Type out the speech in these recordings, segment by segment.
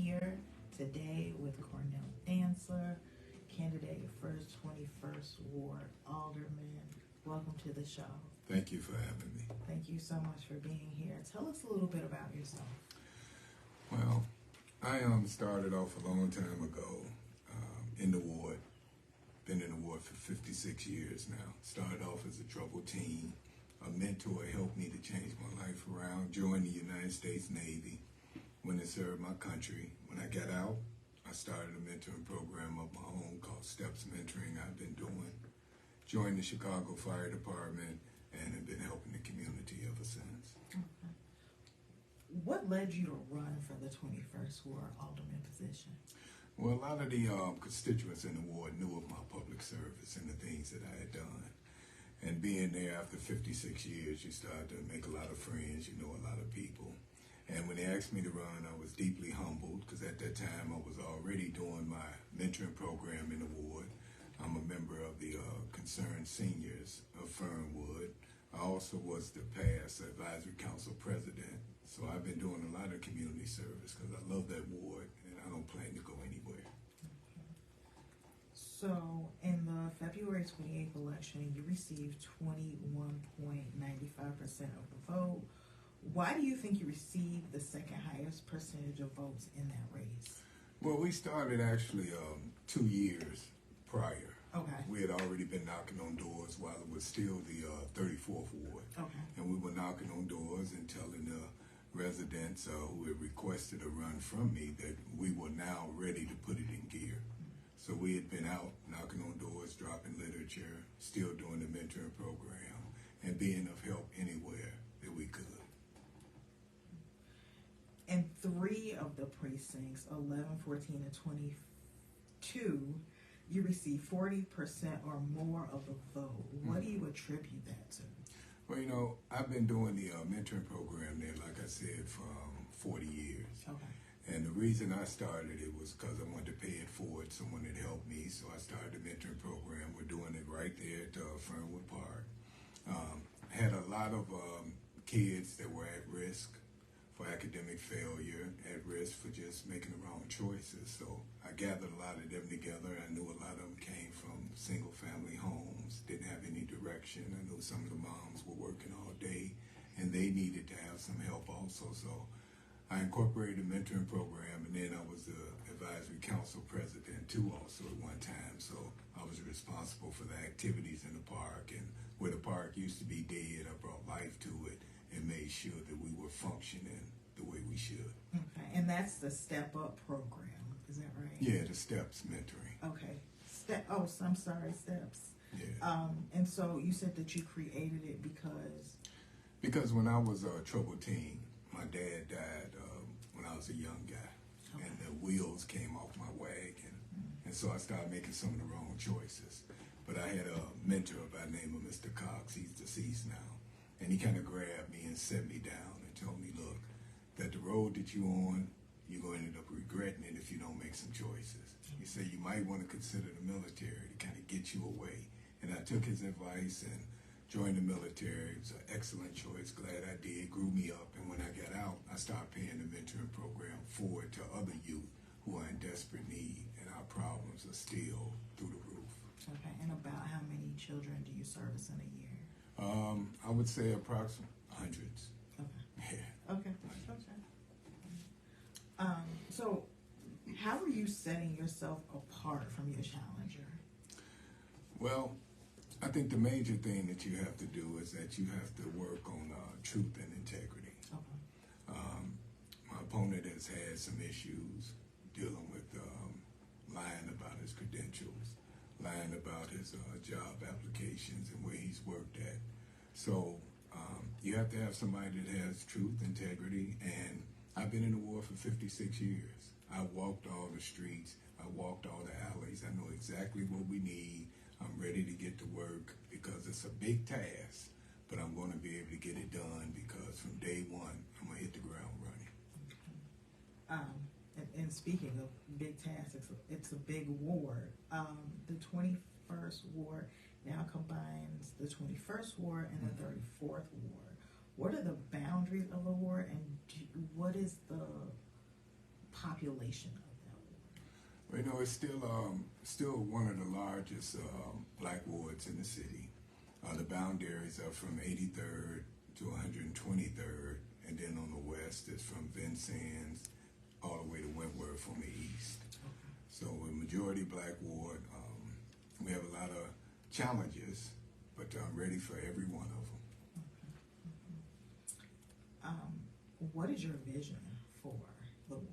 here today with Cornell Dantzler, candidate for 21st Ward Alderman. Welcome to the show. Thank you for having me. Thank you so much for being here. Tell us a little bit about yourself. Well, I started off a long time ago in the ward. Been in the ward for 56 years now. Started off as a troubled teen. A mentor helped me to change my life around. Joined the United States Navy. Went and served my country. When I got out, I started a mentoring program of my own called Steps Mentoring I've been doing. Joined the Chicago Fire Department and have been helping the community ever since. Okay. What led you to run for the 21st Ward Alderman position? Well, a lot of the constituents in the ward knew of my public service and the things that I had done. And being there after 56 years, you start to make a lot of friends, you know a lot of people. And when they asked me to run, I was deeply humbled because at that time I was already doing my mentoring program in the ward. I'm a member of the Concerned Seniors of Fernwood. I also was the past advisory council president. So I've been doing a lot of community service because I love that ward and I don't plan to go anywhere. Okay. So in the February 28th election, you received 21.95% of the vote. Why do you think you received the second highest percentage of votes in that race? Well, we started actually 2 years prior. Okay. We had already been knocking on doors while it was still the 34th Ward. Okay. And we were knocking on doors and telling the residents who had requested a run from me that we were now ready to put it in gear. So we had been out knocking on doors, dropping literature, still doing the mentoring program, and being of help anywhere that we could. In 3 of the precincts, 11, 14, and 22, you received 40% or more of the vote. What do you attribute that to? Well, you know, I've been doing the mentoring program there, like I said, for 40 years. Okay. And the reason I started it was because I wanted to pay it forward. Someone had helped me, so I started the mentoring program. We're doing it right there at Fernwood Park. Had a lot of kids that were at risk for academic failure, at risk for just making the wrong choices. So I gathered a lot of them together. I knew a lot of them came from single-family homes, didn't have any direction. I knew some of the moms were working all day, and they needed to have some help also. So I incorporated the mentoring program, and then I was the advisory council president too also at one time. So I was responsible for the activities in the park, and where the park used to be dead, I brought life to it and made sure that we were functioning the way we should. Okay, and that's the Step Up program, is that right? Yeah, the Steps Mentoring. Okay. I'm sorry, Steps. Yeah. And so you said that you created it because? Because when I was a troubled teen, my dad died when I was a young guy. Okay. And the wheels came off my wagon. And so I started making some of the wrong choices. But I had a mentor by the name of Mr. Cox. He's deceased now. And he kind of grabbed me and set me down and told me, look, that the road that you're on, you're going to end up regretting it if you don't make some choices. He said you might want to consider the military to kind of get you away. And I took his advice and joined the military. It was an excellent choice. Glad I did. Grew me up. And when I got out, I started paying the mentoring program forward to other youth who are in desperate need. And our problems are still through the roof. Okay. And about how many children do you service in a year? I would say approximately hundreds. Okay. Yeah. Okay. So how are you setting yourself apart from your challenger? Well, I think the major thing that you have to do is that you have to work on truth and integrity. Okay. My opponent has had some issues dealing with lying about his credentials, lying about his job applications and where he's worked at. So you have to have somebody that has truth, integrity, and I've been in the war for 56 years. I walked all the streets. I walked all the alleys. I know exactly what we need. I'm ready to get to work because it's a big task, but I'm going to be able to get it done because from day one, I'm going to hit the ground running. And speaking of big tasks, it's a big ward. The 21st Ward now combines the 21st Ward and the 34th Ward. What are the boundaries of the ward, and what is the population of that ward? Well, you know, it's still one of the largest black wards in the city. The boundaries are from 83rd to 123rd, and then on the west it's from Vincennes all the way to Wentworth on the east. Okay. So a majority black ward. We have a lot of challenges, but I'm ready for every one of them. What is your vision for the ward?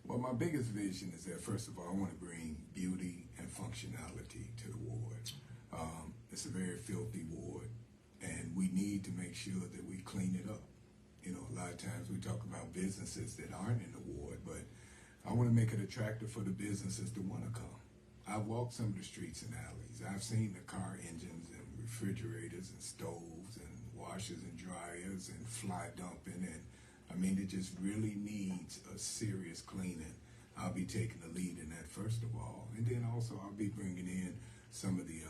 Well, my biggest vision is that, first of all, I want to bring beauty and functionality to the ward. It's a very filthy ward, and we need to make sure that we clean it up. You know, a lot of times we talk about businesses that aren't in the ward, but I want to make it attractive for the businesses that want to come. I've walked some of the streets and alleys. I've seen the car engines and refrigerators and stoves and washers and dryers and fly dumping, and I mean, it just really needs a serious cleaning. I'll be taking the lead in that, first of all, and then also I'll be bringing in some of the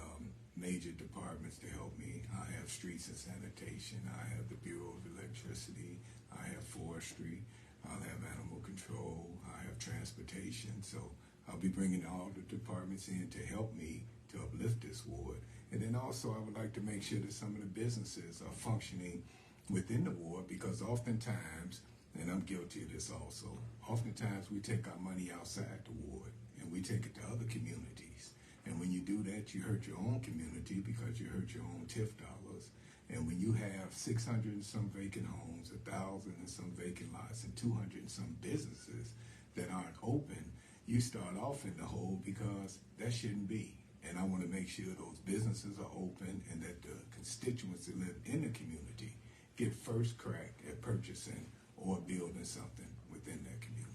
major departments to help me. I have streets and sanitation, I have the Bureau of Electricity, I have forestry, I'll have animal control, I have transportation. So I'll be bringing all the departments in to help me to uplift this ward. And then also I would like to make sure that some of the businesses are functioning within the ward, because oftentimes, and I'm guilty of this also, oftentimes we take our money outside the ward and we take it to other communities. And when you do that, you hurt your own community because you hurt your own TIF dollars. And when you have 600 and some vacant homes, 1,000 and some vacant lots, and 200 and some businesses that aren't open, you start off in the hole, because that shouldn't be. And I want to make sure those businesses are open and that the constituents that live in the community get first crack at purchasing or building something within that community.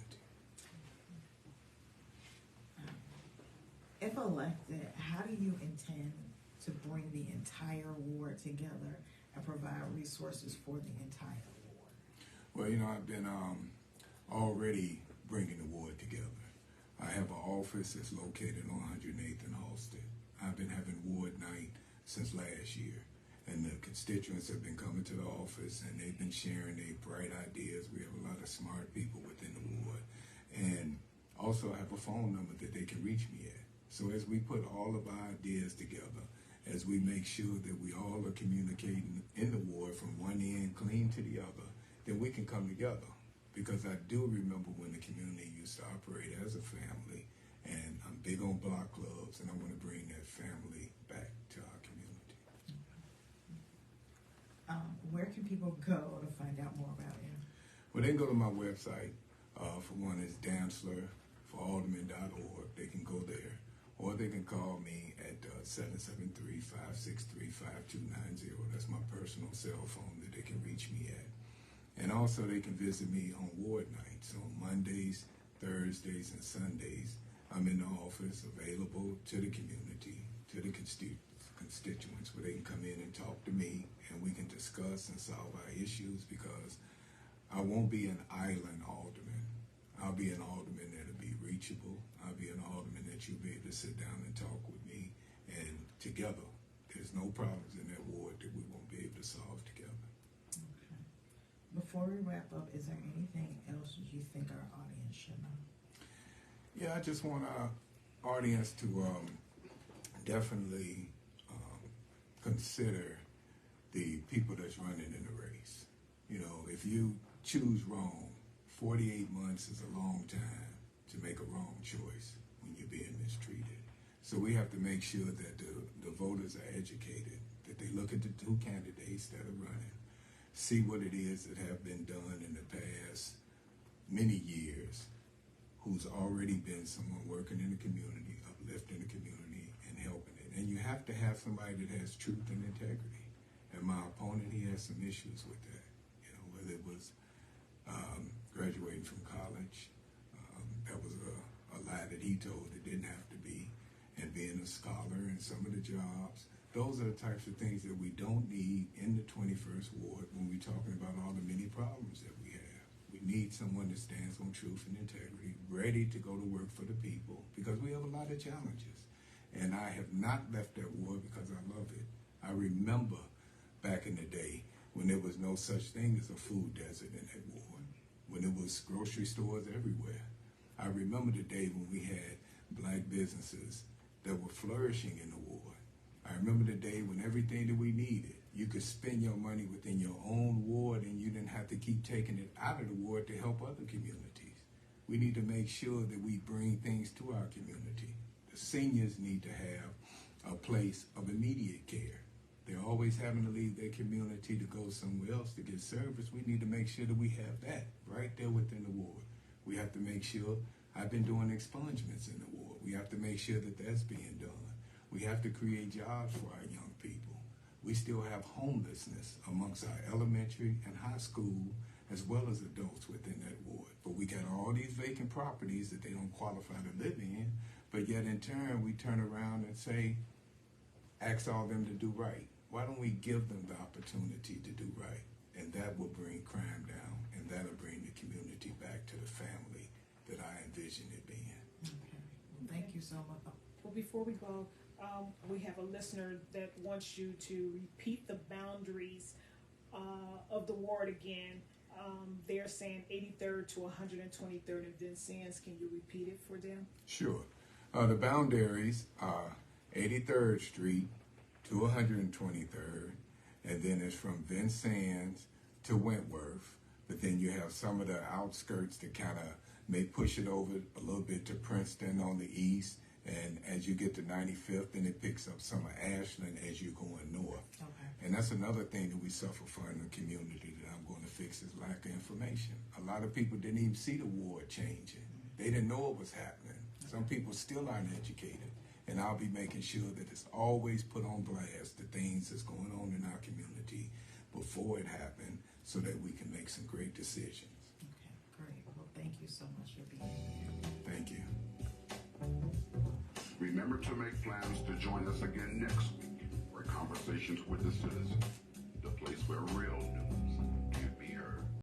If elected, how do you intend to bring the entire ward together and provide resources for the entire ward? Well, you know, I've been already bringing the ward together. I have an office that's located on 108th and Halsted. I've been having ward night since last year, and the constituents have been coming to the office and they've been sharing their bright ideas. We have a lot of smart people within the ward, and also I have a phone number that they can reach me at. So as we put all of our ideas together, as we make sure that we all are communicating in the ward from one end clean to the other, then we can come together. Because I do remember when the community used to operate as a family, and I'm big on block clubs, and I want to bring that family back to our community. Where can people go to find out more about you? Well, they can go to my website. For one, is Dantzler for Alderman.org. They can go there. Or they can call me at 773-563-5290. That's my personal cell phone that they can reach me at. And also they can visit me on ward nights on Mondays, Thursdays, and Sundays. I'm in the office available to the community, to the constituents, where they can come in and talk to me and we can discuss and solve our issues, because I won't be an island alderman. I'll be an alderman that'll be reachable. I'll be an alderman that you'll be able to sit down and talk with me, and together, there's no problems in that ward that we won't be able to solve together. Okay. Before we wrap up, is there anything else you think our audience should know? Yeah, I just want our audience to definitely consider the people that's running in the race. You know, if you choose wrong, 48 months is a long time to make a wrong choice when you're being mistreated. So we have to make sure that the voters are educated, that they look at the two candidates that are running, see what it is that have been done in the past many years, who's already been someone working in the community, uplifting the community, and helping it. And you have to have somebody that has truth and integrity. And my opponent, he has some issues with that. You know, whether it was graduating from college, that was a lie that he told it didn't have to be, and being a scholar in some of the jobs. Those are the types of things that we don't need in the 21st ward when we're talking about all the many problems that we have. We need someone that stands on truth and integrity, ready to go to work for the people, because we have a lot of challenges. And I have not left that ward because I love it. I remember back in the day when there was no such thing as a food desert in that ward. when it was grocery stores everywhere. I remember the day when we had black businesses that were flourishing in the ward. I remember the day when everything that we needed, you could spend your money within your own ward and you didn't have to keep taking it out of the ward to help other communities. We need to make sure that we bring things to our community. The seniors need to have a place of immediate care. They're always having to leave their community to go somewhere else to get service. We need to make sure that we have that right there within the ward. We have to make sure, I've been doing expungements in the ward. We have to make sure that that's being done. We have to create jobs for our young people. We still have homelessness amongst our elementary and high school as well as adults within that ward. But we got all these vacant properties that they don't qualify to live in, but yet in turn we turn around and say, ask all them to do right. Why don't we give them the opportunity to do right? And that will bring crime down, and that'll bring the community back to the family that I envision it being. Okay. Well, thank you so much. Well, before we go, we have a listener that wants you to repeat the boundaries of the ward again. They're saying 83rd to 123rd in Vincennes. Can you repeat it for them? Sure. The boundaries are 83rd Street to 123rd, and then it's from Vincennes to Wentworth. But then you have some of the outskirts that kind of may push it over a little bit to Princeton on the east. And as you get to 95th, then it picks up some of Ashland as you're going north. Okay. And that's another thing that we suffer from in the community that I'm going to fix is lack of information. A lot of people didn't even see the ward changing. They didn't know it was happening. Some people still aren't educated. And I'll be making sure that it's always put on blast the things that's going on in our community before it happened so that we can make some great decisions. Okay, great. Well, thank you so much for being here. Thank you. Remember to make plans to join us again next week for Conversations with the Citizen.